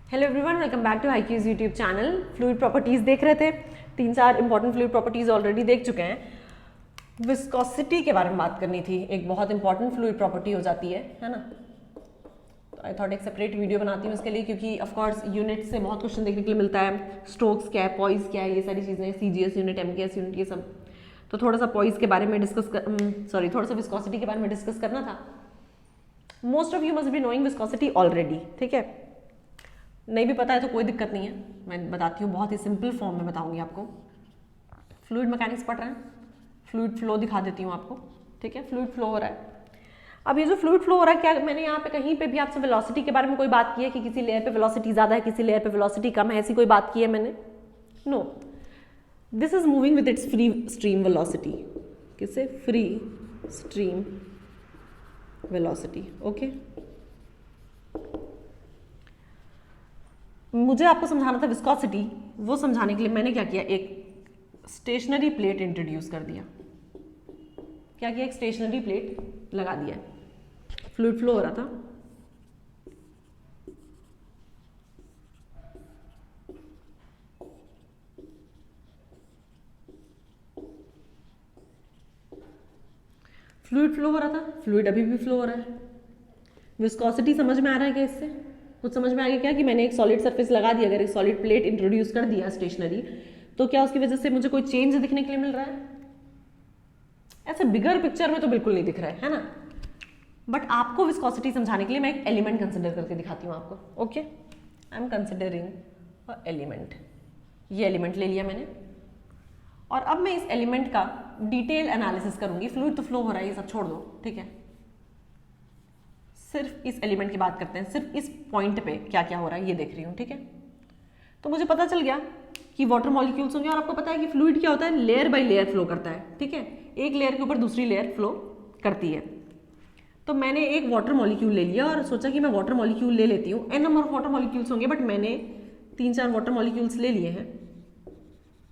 Hello everyone, welcome back to हाईक्यूज YouTube channel. Fluid properties देख रहे थे, 3-4 इंपॉर्टेंट फ्लूइड प्रॉपर्टीज ऑलरेडी देख चुके हैं। विस्कोसिटी के बारे में बात करनी थी, एक बहुत इंपॉर्टेंट फ्लूइड प्रॉपर्टी हो जाती है ना। तो आई थॉट एक सेपरेट वीडियो बनाती हूँ इसके लिए, क्योंकि ऑफकोर्स यूनिट से बहुत क्वेश्चन देखने के लिए मिलता है। स्ट्रोक्स क्या है, पॉइज क्या है, ये सारी चीज़ें, सीजीएस यूनिट, एमकेएस यूनिट, ये सब। तो थोड़ा सा पॉइज के बारे में थोड़ा सा विस्कोसिटी के बारे में डिस्कस करना था। Most of you must be knowing viscosity already, ठीक है। नहीं भी पता है तो कोई दिक्कत नहीं है, मैं बताती हूँ, बहुत ही सिंपल फॉर्म में बताऊंगी आपको। फ्लूइड मैकेनिक्स पढ़ रहे हैं, फ्लूइड फ्लो दिखा देती हूँ आपको, ठीक है। फ्लूइड फ्लो हो रहा है। अब ये जो फ्लूइड फ्लो हो रहा है, क्या मैंने यहाँ पे कहीं पे भी आपसे वेलोसिटी के बारे में कोई बात की है कि किसी लेयर पे वेलोसिटी ज़्यादा है, किसी लेयर पे वेलोसिटी कम है, ऐसी कोई बात की है मैंने? No, this is moving with its free stream velocity. किससे? Free stream velocity, okay. मुझे आपको समझाना था विस्कोसिटी, वो समझाने के लिए मैंने क्या किया, एक स्टेशनरी प्लेट इंट्रोड्यूस कर दिया। क्या किया? एक स्टेशनरी प्लेट लगा दिया। फ्लूइड फ्लो हो रहा था, फ्लूइड फ्लो हो रहा था, फ्लूइड अभी भी फ्लो हो रहा है। विस्कोसिटी समझ में आ रहा है क्या? इससे कुछ समझ में आ गया क्या कि मैंने एक सॉलिड सरफेस लगा दिया, अगर एक सॉलिड प्लेट इंट्रोड्यूस कर दिया स्टेशनरी, तो क्या उसकी वजह से मुझे कोई चेंज दिखने के लिए मिल रहा है? ऐसे बिगर पिक्चर में तो बिल्कुल नहीं दिख रहा है ना। बट आपको विस्कोसिटी समझाने के लिए मैं एक एलिमेंट कंसिडर करके दिखाती हूँ आपको, okay. I am considering a element. ये एलिमेंट ले लिया मैंने, और अब मैं इस एलिमेंट का डिटेल एनालिसिस करूंगी। फ्लूइड तो फ्लो हो रहा है, ये सब छोड़ दो, ठीक है। सिर्फ इस एलिमेंट की बात करते हैं, सिर्फ इस पॉइंट पे क्या क्या हो रहा है ये देख रही हूँ, ठीक है। तो मुझे पता चल गया कि वाटर मॉलिक्यूल्स होंगे, और आपको पता है कि फ्लूइड क्या होता है, लेयर बाय लेयर फ्लो करता है, ठीक है। एक लेयर के ऊपर दूसरी लेयर फ्लो करती है। तो मैंने एक वाटर मॉलिक्यूल ले लिया और सोचा कि मैं वाटर मॉलिक्यूल ले लेती हूँ। N number of water molecules होंगे, बट मैंने 3-4 वाटर मॉलिक्यूल्स ले लिए हैं,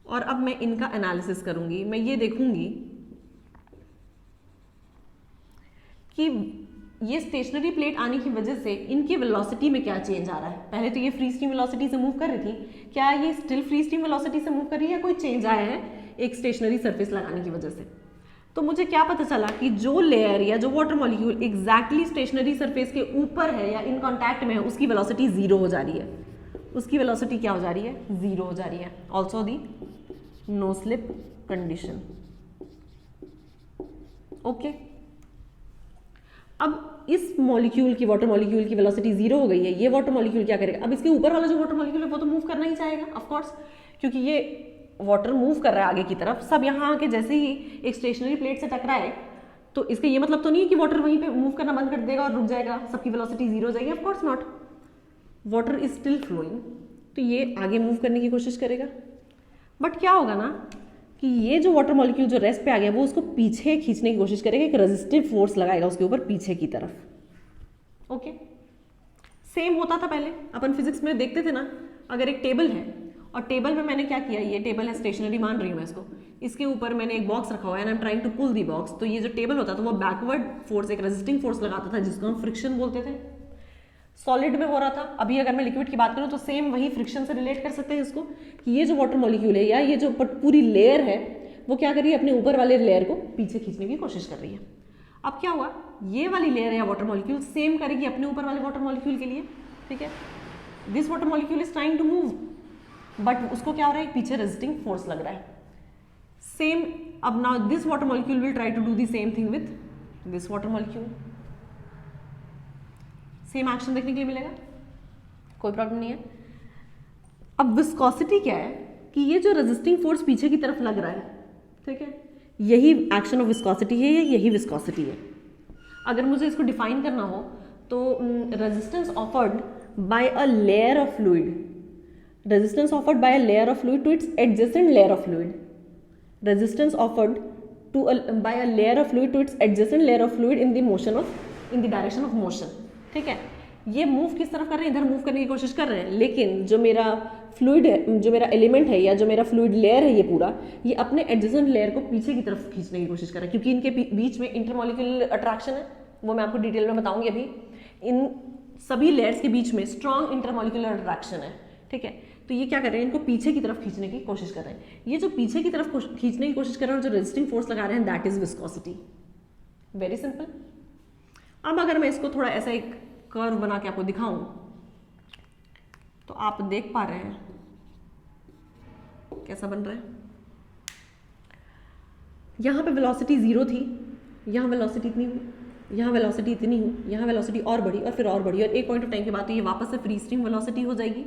और अब मैं इनका एनालिसिस करूंगी। मैं ये देखूंगी कि ये स्टेशनरी प्लेट आने की वजह से इनकी वेलोसिटी में क्या चेंज आ रहा है। पहले तो ये फ्री स्ट्रीम वेलोसिटी से मूव कर रही थी, क्या ये स्टिल फ्री स्ट्रीम वेलोसिटी से मूव कर रही है या कोई चेंज आया है एक स्टेशनरी सरफेस लगाने की वजह से? तो मुझे क्या पता चला कि जो लेयर या जो water molecule exactly stationary surface के ऊपर है या इन कॉन्टैक्ट में है, उसकी वेलोसिटी 0 हो जा रही है। उसकी वेलोसिटी क्या हो जा रही है? 0 हो जा रही है। Also the no slip condition, okay. अब इस मॉलिक्यूल की, वाटर मॉलिक्यूल की वेलोसिटी 0 हो गई है। ये वाटर मॉलिक्यूल क्या करेगा? अब इसके ऊपर वाला जो वाटर मॉलिक्यूल है वो तो मूव करना ही चाहेगा, ऑफ कोर्स, क्योंकि ये वाटर मूव कर रहा है आगे की तरफ। सब यहाँ आके जैसे ही एक स्टेशनरी प्लेट से टकराए, तो इसका ये मतलब तो नहीं है कि वाटर वहीं पे मूव करना बंद कर देगा और रुक जाएगा, सबकी वेलोसिटी 0 हो जाएगी। Of course not, water is still flowing. तो ये आगे मूव करने की कोशिश करेगा, बट क्या होगा ना कि ये जो वाटर मॉलिक्यूल जो रेस्ट पे आ गया, वो उसको पीछे खींचने की कोशिश करेगा, एक रेजिस्टिव फोर्स लगाएगा उसके ऊपर पीछे की तरफ, ओके। सेम होता था पहले, अपन फिजिक्स में देखते थे ना। अगर एक टेबल है और टेबल में मैंने क्या किया, ये टेबल है, स्टेशनरी मान रही हूँ मैं इसको, इसके ऊपर मैंने एक बॉक्स रखा हुआ है and I am trying to pull the box. तो ये जो टेबल होता था वो बैकवर्ड फोर्स, एक रेजिस्टिंग फोर्स लगाता था, जिसको हम फ्रिक्शन बोलते थे। सॉलिड में हो रहा था। अभी अगर मैं लिक्विड की बात करूं तो सेम वही फ्रिक्शन से रिलेट कर सकते हैं इसको, कि ये जो वाटर मॉलिक्यूल है या ये जो पूरी लेयर है, वो क्या कर रही है, अपने ऊपर वाले लेयर को पीछे खींचने की कोशिश कर रही है। अब क्या हुआ, ये वाली लेयर या वाटर मॉलिक्यूल सेम करेगी अपने ऊपर वाले वाटर मॉलिक्यूल के लिए, ठीक है। This water molecule is trying to move, but उसको क्या हो रहा है, पीछे रेजिस्टिंग फोर्स लग रहा है। सेम, अब now this water molecule will try to do the same thing with this water molecule. Same action देखने के लिए मिलेगा, कोई प्रॉब्लम नहीं है। अब विस्कोसिटी क्या है कि ये जो रेजिस्टिंग फोर्स पीछे की तरफ लग रहा है, ठीक है, यही एक्शन ऑफ विस्कोसिटी है, यही विस्कोसिटी है। अगर मुझे इसको डिफाइन करना हो तो resistance offered by a layer of fluid, resistance offered by a layer of fluid to its adjacent layer of fluid, resistance offered to by a layer of fluid to its adjacent layer of fluid in the motion of, in the direction of motion, ठीक है। ये move किस तरफ कर रहे हैं, इधर move करने की कोशिश कर रहे हैं, लेकिन जो मेरा फ्लूइड है, जो मेरा एलिमेंट है या जो मेरा फ्लूइड लेयर है, ये पूरा ये अपने एडजेसेंट लेयर को पीछे की तरफ खींचने की कोशिश कर रहा है, क्योंकि इनके बीच में इंटरमॉलिक्यूलर अट्रैक्शन है। वो मैं आपको डिटेल में बताऊंगी अभी। इन सभी लेयर्स के बीच में स्ट्रॉन्ग इंटरमॉलिक्यूलर अट्रैक्शन है, ठीक है। तो ये क्या कर रहे हैं, इनको पीछे की तरफ खींचने की कोशिश कर रहे हैं। ये जो पीछे की तरफ खींचने की कोशिश कर रहे हैं और जो रेजिस्टिंग फोर्स लगा रहे हैं, that is viscosity. Very simple. अब अगर मैं इसको थोड़ा ऐसा एक कर्व बना के आपको दिखाऊं तो आप देख पा रहे हैं कैसा बन रहा है। यहाँ पे वेलोसिटी 0 थी, यहाँ वेलोसिटी इतनी हुई, यहाँ वेलोसिटी इतनी हुई, यहाँ वेलोसिटी और बढ़ी और फिर और बढ़ी, और एक पॉइंट ऑफ टाइम के बाद तो ये वापस से फ्री स्ट्रीम वेलोसिटी हो जाएगी,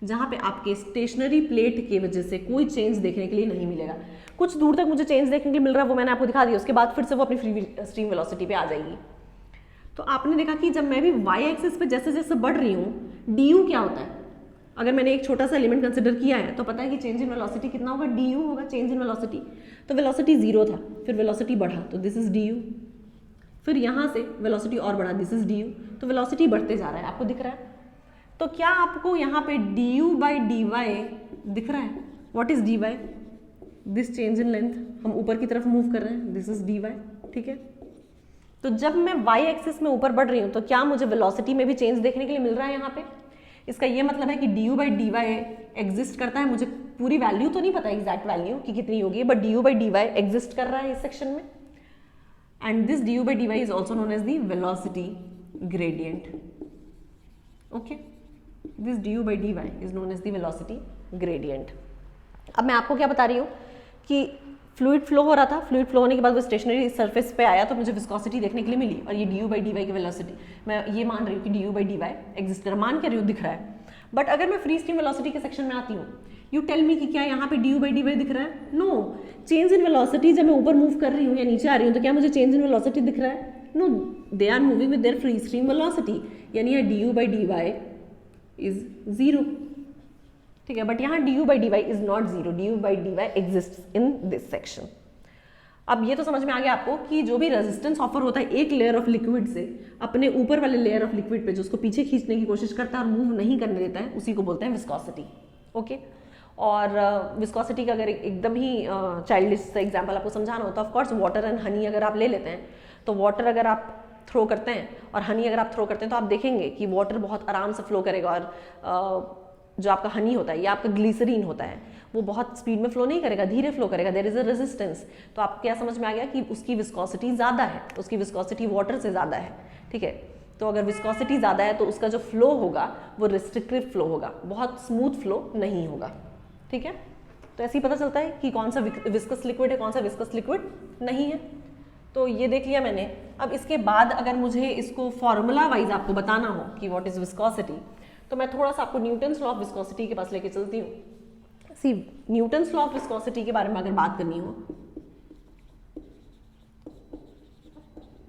जहाँ पे आपके स्टेशनरी प्लेट की वजह से कोई चेंज देखने के लिए नहीं मिलेगा। कुछ दूर तक मुझे चेंज देखने के लिए मिल रहा है, वो मैंने आपको दिखा दिया, उसके बाद फिर से वो अपनी फ्री स्ट्रीम वेलोसिटी पे आ जाएगी। तो आपने देखा कि जब मैं भी वाई एक्सिस पे जैसे जैसे बढ़ रही हूँ, डी यू क्या होता है, अगर मैंने एक छोटा सा एलिमेंट कंसिडर किया है तो पता है कि चेंज इन वेलोसिटी कितना होगा, डी यू होगा, चेंज इन वेलोसिटी। तो वेलोसिटी 0 था, फिर वेलोसिटी बढ़ा तो दिस इज डी यू, फिर यहाँ से वेलोसिटी और बढ़ा, दिस इज डी यू। तो वेलोसिटी बढ़ते जा रहा है, आपको दिख रहा है। तो क्या आपको यहाँ पे d you by D y दिख रहा है? What is d y? This change in length, हम ऊपर की तरफ मूव कर रहे हैं, दिस इज डी वाई, ठीक है। तो जब मैं वाई एक्सिस में ऊपर बढ़ रही हूँ तो क्या मुझे वेलोसिटी में भी चेंज देखने के लिए मिल रहा है यहाँ पे? इसका ये मतलब है कि d you by D Y exist करता है। मुझे पूरी वैल्यू तो नहीं पता एग्जैक्ट वैल्यू कि कितनी होगी, but d you by D Y exist कर रहा है इस सेक्शन में, and this d you by D Y is also known as the velocity gradient. Okay, this d you by D Y is known as the velocity gradient. अब मैं आपको क्या बता रही हूँ कि फ्लूइड फ्लो हो रहा था, फ्लूइड फ्लो होने के बाद वो स्टेशनरी सरफेस पे आया तो मुझे विस्कोसिटी देखने के लिए मिली, और ये d you by D y की वेलोसिटी, मैं ये मान रही हूँ कि d you by D Y exist कर, मान के रही हूँ, दिख रहा है। बट अगर मैं फ्री स्ट्रीम वेलोसिटी के सेक्शन में आती हूँ, यू टेल मी कि क्या यहाँ पे d you by D y दिख रहा है? नो, चेंज इन वेलोसिटी जब मैं ऊपर मूव कर रही हूँ या नीचे आ रही हूँ तो क्या मुझे चेंज इन वेलोसिटी दिख रहा है? No, they are moving with their free stream velocity, यानी D you by D Y is 0, ठीक है। बट यहाँ D you by D Y is not 0, D you by D Y exist in this section. अब ये तो समझ में आ गया आपको कि जो भी रेजिस्टेंस ऑफर होता है एक लेयर ऑफ लिक्विड से अपने ऊपर वाले लेयर ऑफ लिक्विड पे, जो उसको पीछे खींचने की कोशिश करता है और मूव नहीं करने देता है, उसी को बोलते हैं विस्कोसिटी। ओके, और विस्कोसिटी का अगर एकदम ही चाइल्डिश सा एग्जांपल आपको समझाना हो तो of course water and honey अगर आप ले लेते हैं, तो वाटर अगर आप थ्रो करते हैं और हनी अगर आप थ्रो करते हैं तो आप देखेंगे कि वाटर बहुत आराम से फ्लो करेगा, और जो आपका हनी होता है या आपका ग्लिसरीन होता है वो बहुत स्पीड में फ्लो नहीं करेगा, धीरे फ्लो करेगा, देयर इज अ रेजिस्टेंस। तो आपको क्या समझ में आ गया कि उसकी विस्कोसिटी ज़्यादा है, उसकी विस्कोसिटी वाटर से ज़्यादा है, ठीक है। तो अगर विस्कोसिटी ज़्यादा है तो उसका जो फ्लो होगा वो रिस्ट्रिक्टिव फ्लो होगा, बहुत स्मूथ फ्लो नहीं होगा, ठीक है। तो ऐसे ही पता चलता है कि कौन सा विस्कस लिक्विड है, कौन सा विस्कस लिक्विड नहीं है। तो ये देख लिया मैंने। अब इसके बाद अगर मुझे इसको फॉर्मूला वाइज आपको बताना हो कि व्हाट इज विस्कोसिटी, तो मैं थोड़ा सा आपको न्यूटन्स लॉ ऑफ विस्कोसिटी के पास लेके चलती हूँ। सी, न्यूटन्स लॉ ऑफ विस्कोसिटी के बारे में अगर बात करनी हो,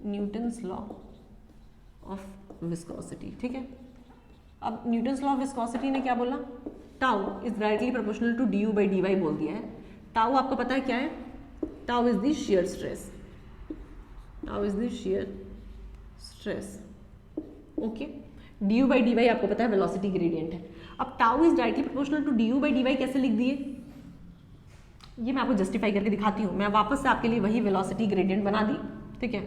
न्यूटन्स लॉ ऑफ विस्कोसिटी, ठीक है। अब न्यूटन्स लॉ ऑफ विस्कोसिटी ने क्या बोला? Tau is directly proportional to D you by D y बोल दिया है। टाउ आपको पता है क्या है? Tau is the shear stress, tau is the shear stress, okay. D you by D y आपको पता है वेलोसिटी ग्रेडियंट है। अब tau is directly proportional to D you by D y कैसे लिख दिए, ये मैं आपको जस्टिफाई करके दिखाती हूँ। मैं वापस से आपके लिए वही वेलोसिटी ग्रेडियंट बना दी, ठीक है।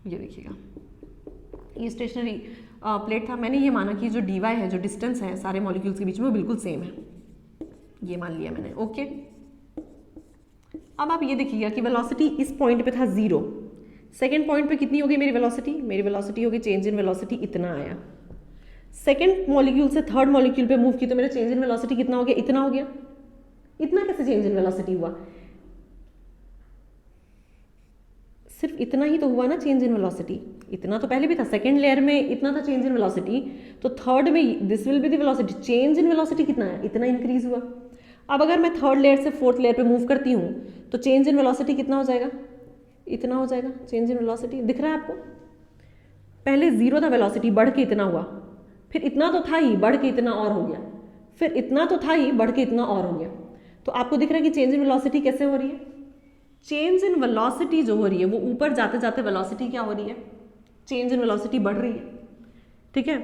ये देखिएगा, ये स्टेशनरी प्लेट था, मैंने ये माना कि जो डी वाई है, जो डिस्टेंस है सारे मॉलिक्यूल्स के बीच में, वो बिल्कुल सेम है, ये मान लिया मैंने, ओके। अब आप ये देखिएगा कि वेलोसिटी इस पॉइंट पे था 0, सेकेंड पॉइंट पे कितनी होगी मेरी वेलोसिटी? मेरी वेलोसिटी होगी, चेंज इन वेलोसिटी इतना आया। सेकेंड मॉलिक्यूल से थर्ड मॉलिक्यूल पे मूव की तो मेरा चेंज इन वेलोसिटी कितना हो गया? इतना हो गया। इतना कैसे चेंज इन वेलोसिटी हुआ? सिर्फ इतना ही तो हुआ ना चेंज इन वेलोसिटी, इतना तो पहले भी था, सेकेंड लेयर में इतना था चेंज इन वेलोसिटी, तो थर्ड में this will be the velocity, change in velocity कितना है? इतना इंक्रीज हुआ। अब अगर मैं थर्ड लेयर से फोर्थ लेयर पे मूव करती हूँ तो चेंज इन वेलोसिटी कितना हो जाएगा? इतना हो जाएगा चेंज इन वेलोसिटी, दिख रहा है आपको? पहले 0 था वेलोसिटी, बढ़ के इतना हुआ, फिर इतना तो था ही, बढ़ के इतना और हो गया, फिर इतना तो था ही, बढ़ के इतना और हो गया। तो आपको दिख रहा है कि चेंज इन वेलोसिटी कैसे हो रही है? चेंज इन वेलोसिटी जो हो रही है वो ऊपर जाते जाते वेलोसिटी क्या हो रही है? चेंज इन वेलोसिटी बढ़ रही है, ठीक है।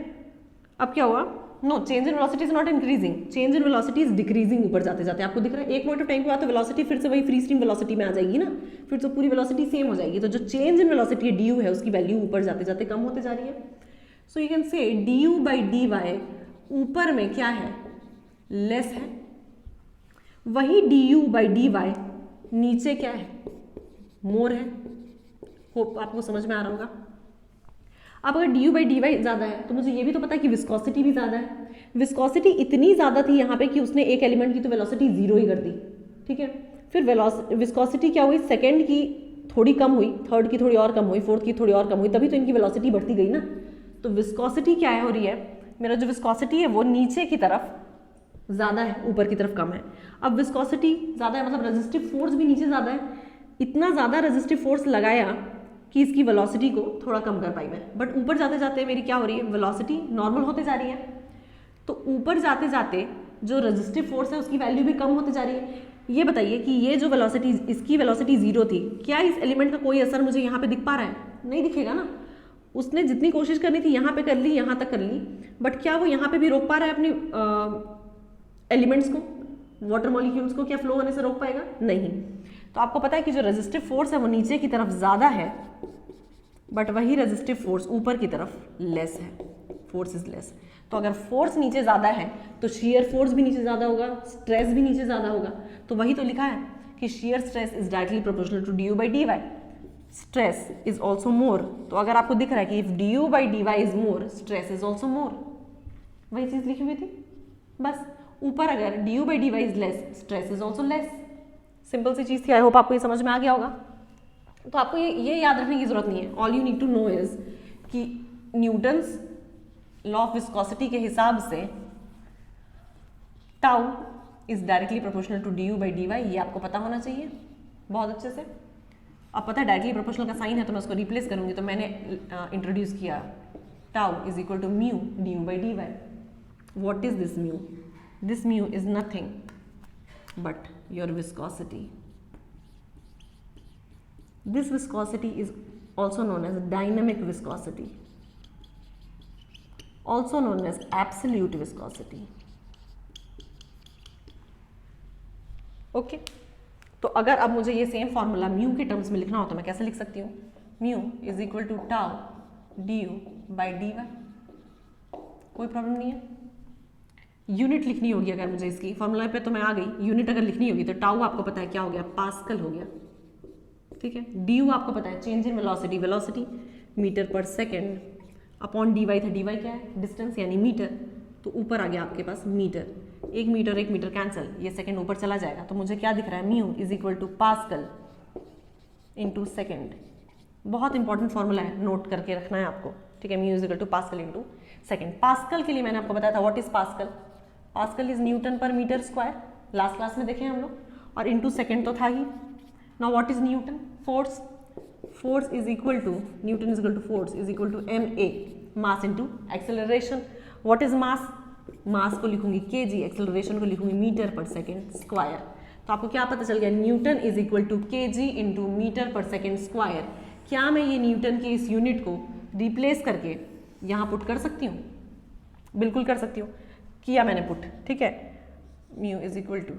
अब क्या हुआ? No, change in velocity is not increasing, change in velocity is decreasing ऊपर जाते जाते। आपको दिख रहा है एक पॉइंट ऑफ टाइम के बाद तो वेलोसिटी फिर से वही फ्री स्ट्रीम वेलोसिटी में आ जाएगी ना, फिर तो पूरी वेलोसिटी सेम हो जाएगी। तो जो change in velocity D you है उसकी वैल्यू ऊपर जाते जाते कम होते जा रही है। So you can say d you by D y ऊपर में क्या है, लेस है, वही d you by D y नीचे क्या है, मोर है। होप आपको समझ में आ रहा होगा। अब अगर D you by D y ज़्यादा है तो मुझे ये भी तो पता है कि विस्कोसिटी भी ज़्यादा है। विस्कोसिटी इतनी ज़्यादा थी यहाँ पे कि उसने एक एलिमेंट की तो वेलोसिटी जीरो ही कर दी, ठीक है। फिर विस्कोसिटी क्या हुई, सेकंड की थोड़ी कम हुई, थर्ड की थोड़ी और कम हुई, फोर्थ की थोड़ी और कम हुई, तभी तो इनकी वेलोसिटी बढ़ती गई ना। तो विस्कोसिटी क्या है हो रही है, मेरा जो विस्कोसिटी है वो नीचे की तरफ ज़्यादा है, ऊपर की तरफ कम है। अब विस्कोसिटी ज़्यादा है मतलब रेजिस्टिव फोर्स भी नीचे ज़्यादा है। इतना ज़्यादा रेजिस्टिव फोर्स लगाया कि इसकी वेलोसिटी को थोड़ा कम कर पाई मैं, बट ऊपर जाते जाते मेरी क्या हो रही है, वेलोसिटी नॉर्मल होते जा रही है। तो ऊपर जाते जाते जो रेजिस्टिव फोर्स है उसकी वैल्यू भी कम होती जा रही है। ये बताइए कि ये जो वेलोसिटी, इसकी वेलोसिटी जीरो थी, क्या इस एलिमेंट का कोई असर मुझे यहाँ पे दिख पा रहा है, नहीं दिखेगा ना। उसने जितनी कोशिश करनी थी यहाँ पे कर ली, यहाँ तक कर ली, बट क्या वो यहाँ पे भी रोक पा रहा है अपनी एलिमेंट्स को, वाटर मॉलिक्यूल्स को, क्या फ्लो होने से रोक पाएगा, नहीं। तो आपको पता है कि जो रेजिस्टिव फोर्स है वो नीचे की तरफ ज़्यादा है, बट वही रेजिस्टिव फोर्स ऊपर की तरफ लेस है, फोर्स इज लेस। तो अगर फोर्स नीचे ज़्यादा है तो शियर फोर्स भी नीचे ज़्यादा होगा, स्ट्रेस भी नीचे ज़्यादा होगा। तो वही तो लिखा है कि shear stress is directly proportional to D you by D Y, stress is also more. तो अगर आपको दिख रहा है कि if D you by D Y is more, stress is also more, वही चीज़ लिखी हुई थी बस। ऊपर अगर D you by D Y is less, stress is also less. Simple सी चीज़ थी। आई होप आपको ये समझ में आ गया होगा। तो आपको ये याद रखने की जरूरत नहीं है। All you need to know is कि न्यूटन्स लॉ ऑफ विस्कोसिटी के हिसाब से tau is directly proportional to D you by D y, ये आपको पता होना चाहिए बहुत अच्छे से। अब पता है डायरेक्टली प्रोपोर्शनल का साइन है तो मैं उसको रिप्लेस करूंगी, तो मैंने इंट्रोड्यूस किया tau is equal to mu d you by D y. What is this mu? This mu is nothing but your viscosity. This viscosity is also known as dynamic viscosity, also known as absolute viscosity. Okay तो अगर अब मुझे ये same formula mu के terms में लिखना हो तो मैं कैसे लिख सकती हूँ? Mu is equal to tau d you by D y. कोई प्रॉब्लम नहीं है। यूनिट लिखनी होगी अगर मुझे इसकी, फॉर्मूला पे तो मैं आ गई, यूनिट अगर लिखनी होगी तो टाउ आपको पता है क्या हो गया, पास्कल हो गया, ठीक है। डी यू आपको पता है change in velocity, velocity metre per second upon d y था, डी वाई क्या है, डिस्टेंस यानी मीटर, तो ऊपर आ गया आपके पास मीटर। एक मीटर कैंसिल, ये सेकेंड ऊपर चला जाएगा, तो मुझे क्या दिख रहा है, mu is equal to pascal into second. बहुत इंपॉर्टेंट फॉर्मूला है, नोट करके रखना है आपको, ठीक है। Mu is equal to pascal into second. Pascal के लिए मैंने आपको बताया था what is pascal, pascal is newton per metre square, last class में देखे हम लोग, और इंटू सेकेंड तो था ही। Now what is Newton? Force. Force is equal to, Newton is equal to force is equal to M A, mass into acceleration. What is mass? Mass को लिखूंगी केजी, एक्सेलरेशन को लिखूंगी मीटर पर सेकेंड स्क्वायर। तो आपको क्या पता चल गया, newton is equal to kg into metre per second square. क्या मैं ये न्यूटन की इस यूनिट को रिप्लेस करके यहाँ पुट कर सकती हूँ? बिल्कुल कर सकती हूँ, किया मैंने पुट, ठीक है। म्यू इज इक्वल टू,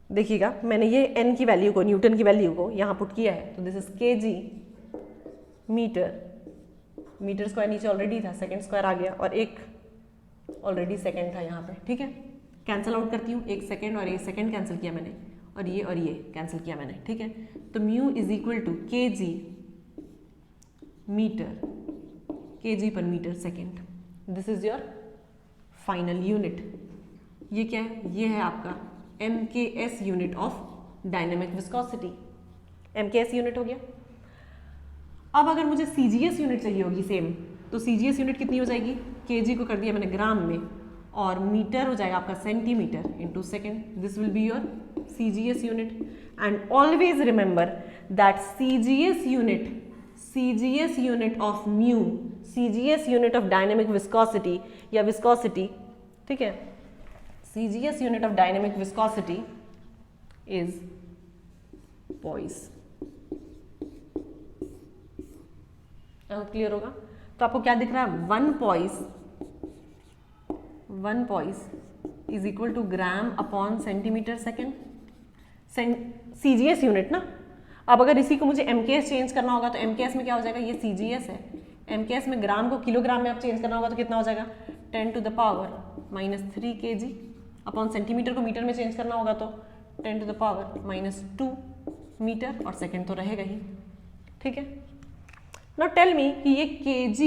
देखिएगा मैंने ये n की वैल्यू को, न्यूटन की वैल्यू को यहाँ पुट किया है, तो this is kg metre, metre square नीचे ऑलरेडी था, सेकेंड स्क्वायर आ गया, और एक ऑलरेडी सेकेंड था यहाँ पे, ठीक है। कैंसिल आउट करती हूँ, एक सेकेंड और एक सेकेंड कैंसिल किया मैंने, और ये कैंसिल किया मैंने, ठीक है। तो mu is equal to KG metre, KG per metre second. This is your final unit. ये क्या है? ये है आपका MKS unit of dynamic viscosity. MKS unit हो गया। अब अगर मुझे CGS यूनिट चाहिए होगी सेम, तो CGS यूनिट कितनी हो जाएगी? kg को कर दिया मैंने ग्राम में, और मीटर हो जाएगा आपका centimetre into second. This will be your CGS unit. And always remember that CGS unit of mu, CGS unit of dynamic viscosity या विस्कोसिटी, ठीक है, CGS unit of dynamic viscosity is poise। Clear होगा? तो आपको क्या दिख रहा है? 1 poise 1 poise is equal to gram upon centimetre second, CGS unit ना। अब अगर इसी को मुझे MKS चेंज करना होगा तो MKS में क्या हो जाएगा, ये CGS है, MKS में ग्राम को किलोग्राम में अब चेंज करना होगा तो कितना हो जाएगा 10 to the power -3 kg upon centimetre को मीटर में चेंज करना होगा तो 10 to the power -2 मीटर, और सेकेंड तो रहेगा ही, ठीक है। नाउ टेल मी कि ये kg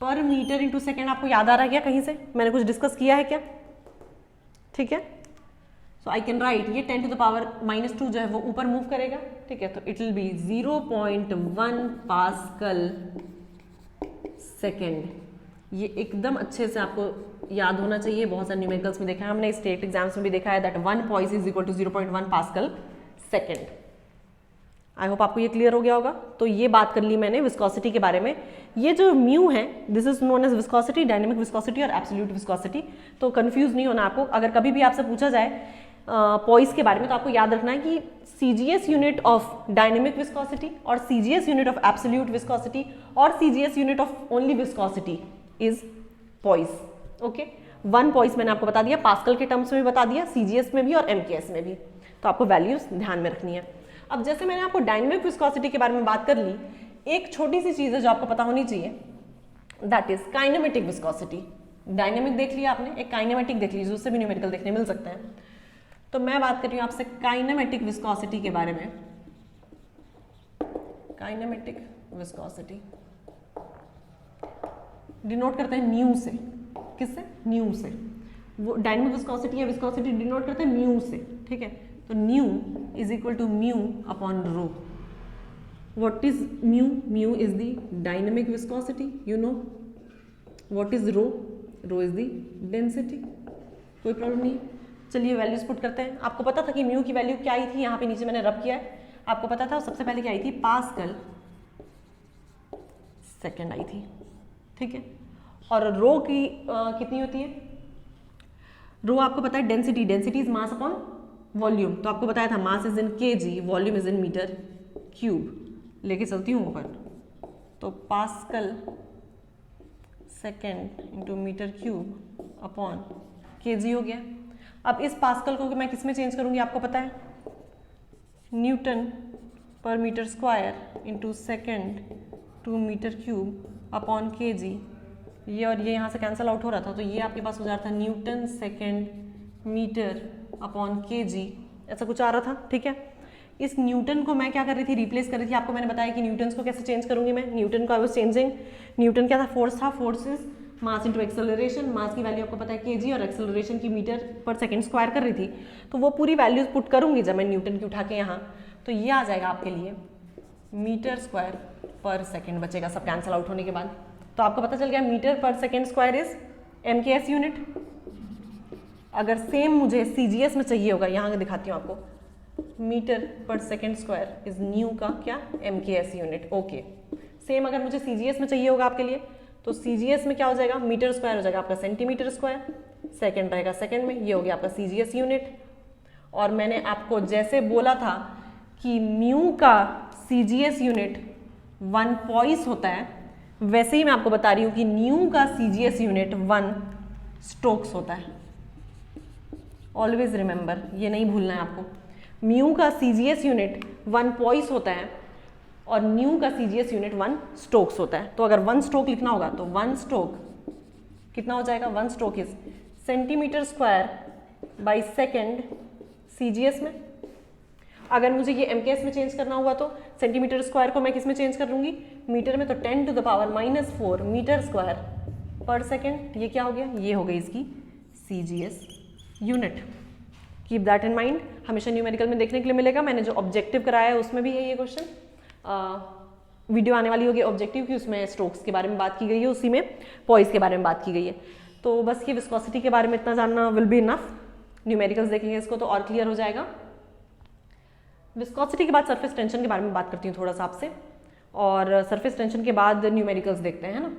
पर मीटर इंटू सेकेंड आपको याद आ रहा है क्या कहीं से, मैंने कुछ डिस्कस किया है क्या, ठीक है। सो आई कैन राइट ये 10 to the power -2 जो है वो ऊपर मूव करेगा, ठीक है, तो it will be 0.1 pascal second. ये एकदम अच्छे से आपको याद होना चाहिए, बहुत सारे न्यूमेरिकल्स में देखा है हमने, स्टेट एग्जाम्स में भी देखा है that 1 poise is equal to 0.1 pascal second. I hope आपको ये क्लियर हो गया होगा। तो ये बात कर ली मैंने विस्कोसिटी के बारे में। ये जो म्यू है this is known as viscosity, dynamic viscosity और एब्सोल्यूट विस्कोसिटी। तो कंफ्यूज नहीं होना आपको, अगर कभी भी आपसे पूछा जाए पॉइस के बारे में तो आपको याद रखना है कि CGS unit of dynamic viscosity और CGS unit of absolute viscosity और CGS unit of only viscosity is poised. Okay, 1 poised मैंने आपको बता दिया, पास्कल के टर्म्स में भी बता दिया, CGS में भी और MKS में भी, तो आपको वैल्यूज ध्यान में रखनी है। अब जैसे मैंने आपको डायनेमिक विस्कोसिटी के बारे में बात कर ली, एक छोटी सी चीज है जो आपको पता होनी चाहिए, that is kinematic viscosity. Dynamic देख लिया आपने, एक काइनेमेटिक देख लीजिए, उससे भी न्यूमेरिकल देखने मिल सकते हैं। तो मैं बात कर रही हूं आपसे काइनेमेटिक विस्कोसिटी के बारे में। काइनेमेटिक विस्कोसिटी डिनोट करते हैं न्यू से, किससे, न्यू से। वो डायनेमिक विस्कोसिटी या विस्कोसिटी डिनोट करते हैं म्यू से, ठीक है। तो nu is equal to mu upon rho. What is mu, mu is the dynamic viscosity, you know. What is rho, rho is the density. कोई प्रॉब्लम नहीं। चलिए वैल्यूज पुट करते हैं। आपको पता था कि म्यू की वैल्यू क्या आई थी, यहाँ पे नीचे मैंने रब किया है, आपको पता था सबसे पहले क्या आई थी, पास्कल सेकेंड आई थी, ठीक है। और रो की कितनी होती है, रो आपको पता है density, density is mass upon volume. तो आपको बताया था mass is in kg, volume is in metre cube. लेके चलती हूँ ऊपर, तो pascal second into metre cube upon kg हो गया। अब इस पास्कल को मैं किस में चेंज करूंगी आपको पता है, newton per metre square into second to metre cube upon kg। ये और ये यहाँ से कैंसिल आउट हो रहा था, तो ये आपके पास हो जाता था newton second metre upon kg, ऐसा कुछ आ रहा था, ठीक है। इस न्यूटन को मैं क्या कर रही थी, रिप्लेस कर रही थी। आपको मैंने बताया कि न्यूटन्स को कैसे चेंज करूंगी मैं। न्यूटन को आई वाज चेंजिंग, न्यूटन क्या था, फोर्स था, force is mass into acceleration. Mass की वैल्यू आपको पता है kg और एक्सेलरेशन की मीटर पर सेकेंड स्क्वायर कर रही थी, तो वो पूरी वैल्यूज पुट करूंगी जब मैं न्यूटन की उठा के यहाँ, तो ये आ जाएगा आपके लिए मीटर स्क्वायर पर सेकेंड बचेगा, सब कैंसिल आउट होने के बाद। तो आपको पता चल गया metre per second square is MKS unit. अगर सेम मुझे CGS में चाहिए होगा, यहाँ दिखाती हूँ आपको, metre per second square is new का क्या, MKS यूनिट। ओके, सेम अगर मुझे CGS में चाहिए होगा आपके लिए, तो CGS में क्या हो जाएगा, मीटर स्क्वायर हो जाएगा आपका सेंटीमीटर स्क्वायर, सेकेंड रहेगा सेकेंड में, ये हो गया आपका CGS यूनिट। और मैंने आपको जैसे बोला था कि म्यू का CGS यूनिट 1 पॉइस होता है, वैसे ही मैं आपको बता रही हूँ कि न्यू का CGS यूनिट 1 स्टोक्स होता है। ऑलवेज रिमेंबर, ये नहीं भूलना है आपको। म्यू का CGS यूनिट 1 पॉइस होता है और न्यू का CGS यूनिट 1 स्टोक्स होता है। तो अगर 1 स्ट्रोक लिखना होगा तो 1 स्ट्रोक कितना हो जाएगा, 1 stroke is centimetre square by second CGS में। अगर मुझे ये MKS में चेंज करना हुआ तो सेंटीमीटर स्क्वायर को मैं किस में चेंज कर लूंगी, मीटर में, तो 10 to the power -4 metre square per second. ये क्या हो गया, ये हो गई इसकी CGS unit. Keep that in mind, हमेशा न्यूमेरिकल में देखने के लिए मिलेगा। मैंने जो ऑब्जेक्टिव कराया है उसमें भी है ये क्वेश्चन। वीडियो आने वाली होगी ऑब्जेक्टिव की, उसमें स्ट्रोक्स के बारे में बात की गई है, उसी में पॉइस के बारे में बात की गई है। तो बस ये विस्कोसिटी के बारे में इतना जानना विल बी इनफ। न्यूमेरिकल्स देखेंगे इसको तो और क्लियर हो जाएगा। विस्कोसिटी के बाद सरफेस टेंशन के बारे में बात करती हूँ थोड़ा सा आपसे, और सरफेस टेंशन के बाद न्यूमेरिकल्स देखते हैं, है ना।